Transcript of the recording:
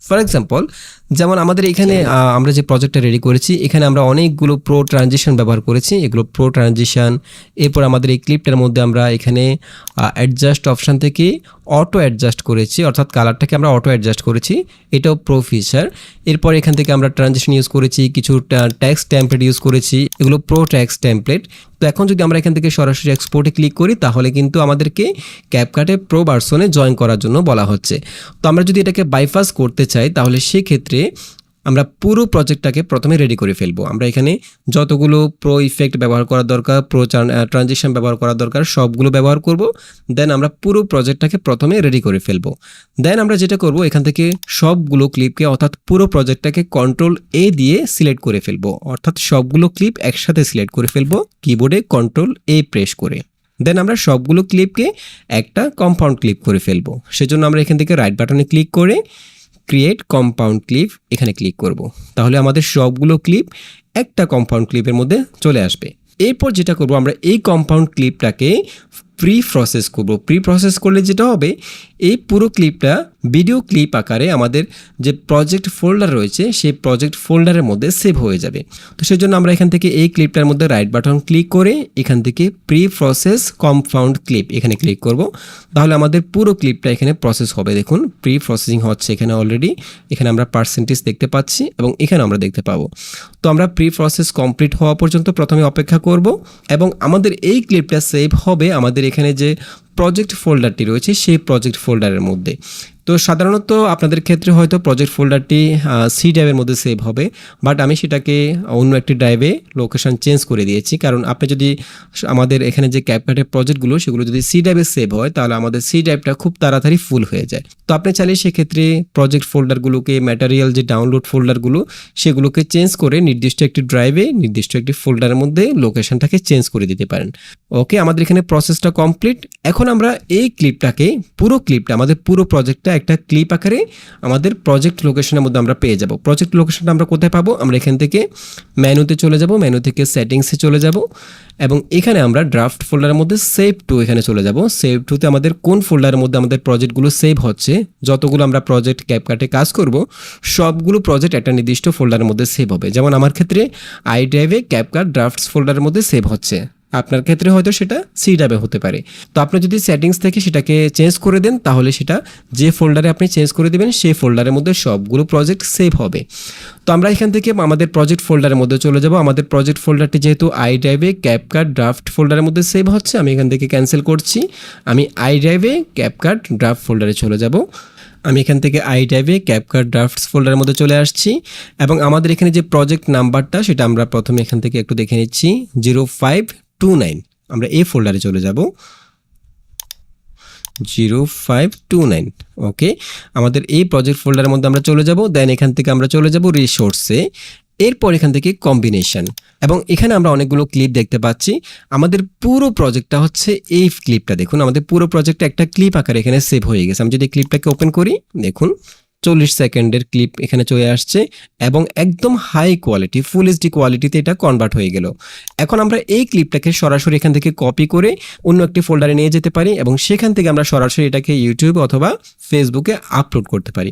For example যেমন আমাদের এখানে আমরা যে প্রজেক্টটা রেডি করেছি এখানে আমরা অনেকগুলো প্রো ট্রানজিশন ব্যবহার করেছি। এগুলো প্রো ট্রানজিশন। এরপর আমাদের এই ক্লিপটার মধ্যে আমরা এখানে অ্যাডজাস্ট অপশান থেকে অটো অ্যাডজাস্ট করেছি, অর্থাৎ কালারটাকে আমরা অটো অ্যাডজাস্ট করেছি, এটাও প্রো ফিচার। এরপর এখান থেকে আমরা ট্রানজিশন ইউজ করেছি, কিছু টেক্সট টেমপ্লেট ইউজ করেছি, এগুলো প্রো টেক্সট টেমপ্লেট। তো এখন যদি আমরা এখান থেকে সরাসরি এক্সপোর্টে ক্লিক করি তাহলে কিন্তু আমাদেরকে ক্যাপকাটে প্রো ভার্সনে জয়েন করার জন্য বলা হচ্ছে। তো আমরা যদি এটাকে বাইপাস করতে চাই তাহলে সেক্ষেত্রে আমরা পুরো প্রজেক্টটাকে প্রথমে রেডি করে ফেলবো। আমরা এখানে যতগুলো প্রো ইফেক্ট ব্যবহার করা দরকার, প্রো ট্রানজিশন ব্যবহার করা দরকার সবগুলো ব্যবহার করব। দেন আমরা পুরো প্রজেক্টটাকে প্রথমে রেডি করে ফেলবো। দেন আমরা যেটা করব এখান থেকে সবগুলো ক্লিপকে অর্থাৎ পুরো প্রজেক্টটাকে কন্ট্রোল এ দিয়ে সিলেক্ট করে ফেলবো, অর্থাৎ সবগুলো ক্লিপ একসাথে সিলেক্ট করে ফেলবো কিবোর্ডে কন্ট্রোল এ প্রেস করে। দেন আমরা সবগুলো ক্লিপকে একটা কম্পাউন্ড ক্লিপ করে ফেলবো। সেজন্য আমরা এখান থেকে রাইট বাটনে ক্লিক করে ক্রিয়েট কম্পাউন্ড ক্লিপ এখানে ক্লিক করব। তাহলে আমাদের সবগুলো ক্লিপ একটা কম্পাউন্ড ক্লিপের মধ্যে চলে আসবে। এরপর যেটা করব আমরা এই কম্পাউন্ড ক্লিপটাকে প্রি প্রসেস করব। প্রি প্রসেস করলে যেটা হবে এই পুরো ক্লিপটা ভিডিও ক্লিপ আকারে আমাদের যে প্রজেক্ট ফোল্ডার রয়েছে সেই প্রজেক্ট ফোল্ডারের মধ্যে সেভ হয়ে যাবে। তো সেই জন্য আমরা এখান থেকে এই ক্লিপটার মধ্যে রাইট বাটন ক্লিক করে এখান থেকে প্রি প্রসেস কম্পাউন্ড ক্লিপ এখানে ক্লিক করব। তাহলে আমাদের পুরো ক্লিপটা এখানে প্রসেস হবে। দেখুন প্রি প্রসেসিং হচ্ছে এখানে অলরেডি। এখানে আমরা পার্সেন্টেজ দেখতে পাচ্ছি এবং এখানে আমরা দেখতে পাবো। তো আমরা প্রি প্রসেস কমপ্লিট হওয়া পর্যন্ত প্রথমে অপেক্ষা করব এবং আমাদের এই ক্লিপটা সেভ হবে আমাদের এখানে যে প্রজেক্ট ফোল্ডারটি রয়েছে সেই প্রজেক্ট ফোল্ডারের মধ্যে। তো সাধারণত আপনাদের ক্ষেত্রে হয়তো প্রজেক্ট ফোল্ডারটি সি ড্রাইভের মধ্যে সেভ হবে, বাট আমি সেটাকে অন্য একটি ড্রাইভে লোকেশন চেঞ্জ করে দিয়েছি। কারণ আপনি যদি আমাদের এখানে যে ক্যাপকাটের প্রজেক্টগুলো সেগুলো যদি সি ড্রাইভে সেভ হয় তাহলে আমাদের সি ড্রাইভটা খুব তাড়াতাড়ি ফুল হয়ে যায়। তো আপনি চাইলে সেক্ষেত্রে প্রজেক্ট ফোল্ডারগুলোকে ম্যাটেরিয়াল যে ডাউনলোড ফোল্ডারগুলো সেগুলোকে চেঞ্জ করে নির্দিষ্ট একটি ড্রাইভে নির্দিষ্ট একটি ফোল্ডারের মধ্যে লোকেশনটাকে চেঞ্জ করে দিতে পারেন। ওকে, আমাদের এখানে প্রসেসটা কমপ্লিট। এখন আমরা এই ক্লিপটাকে পুরো ক্লিপটা আমাদের পুরো প্রজেক্টটা একটা ক্লিপ আকারে আমাদের প্রজেক্ট লোকেশনের মধ্যে আমরা পেয়ে যাব। প্রজেক্ট লোকেশনটা আমরা কোথায় পাবো? আমরা এখান থেকে মেনুতে চলে যাব, মেনু থেকে সেটিংসে চলে যাব এবং এখানে আমরা ড্রাফট ফোল্ডারের মধ্যে সেভ টু এখানে চলে যাব। সেভ টুতে আমাদের কোন ফোল্ডারের মধ্যে আমাদের প্রজেক্টগুলো সেভ হচ্ছে, যতগুলো আমরা প্রজেক্ট ক্যাপকাটে কাজ করব সবগুলো প্রজেক্ট একটা নির্দিষ্ট ফোল্ডারের মধ্যে সেভ হবে। যেমন আমার ক্ষেত্রে আই ড্রাইভে ক্যাপকাট ড্রাফটস ফোল্ডারের মধ্যে সেভ হচ্ছে, আপনার ক্ষেত্রে হয়তো সেটা সি ড্রাইভে হতে পারে। তো আপনি যদি সেটিংস থেকে সেটাকে চেঞ্জ করে দেন তাহলে সেটা যে ফোল্ডারে আপনি চেঞ্জ করে দেবেন সেই ফোল্ডারের মধ্যে সবগুলো প্রজেক্ট সেভ হবে। তো আমরা এখান থেকে আমাদের প্রজেক্ট ফোল্ডারের মধ্যে চলে যাব। আমাদের প্রজেক্ট ফোল্ডারটি যেহেতু আই ড্রাইভে ক্যাপকাট ড্রাফট ফোল্ডারের মধ্যে সেভ হচ্ছে আমি এখান থেকে ক্যান্সেল করছি। আমি আই ড্রাইভে ক্যাপকাট ড্রাফট ফোল্ডারে চলে যাব। আমি এখান থেকে আই ড্রাইভে ক্যাপকাট ড্রাফটস ফোল্ডারের মধ্যে চলে আসছি এবং আমাদের এখানে যে প্রজেক্ট নাম্বারটা সেটা আমরা প্রথমে এখান থেকে একটু দেখে নিচ্ছি 0529। আমরা এই ফোল্ডারে চলে যাব 0529। ওকে, আমাদের এই প্রজেক্ট ফোল্ডারের মধ্যে আমরা চলে যাব। দেন এখান থেকে আমরা চলে যাব রিসোর্সে, এরপর এখান থেকে কম্বিনেশন এবং এখানে আমরা অনেকগুলো ক্লিপ দেখতে পাচ্ছি। আমাদের পুরো প্রজেক্টটা হচ্ছে এই ক্লিপটা। দেখুন আমাদের পুরো প্রজেক্টটা একটা ক্লিপ আকারে এখানে সেভ হয়ে গেছে। আমি যদি ক্লিপটাকে ওপেন করি দেখুন 40 সেকেন্ডের ক্লিপ এখানে চলে আসছে এবং একদম হাই কোয়ালিটি ফুল এইচডি কোয়ালিটিতে এটা কনভার্ট হয়ে গেল। এখন আমরা এই ক্লিপটাকে সরাসরি এখান থেকে কপি করে অন্য একটি ফোল্ডারে নিয়ে যেতে পারি এবং সেখান থেকে আমরা সরাসরি এটাকে ইউটিউব অথবা ফেসবুকে আপলোড করতে পারি।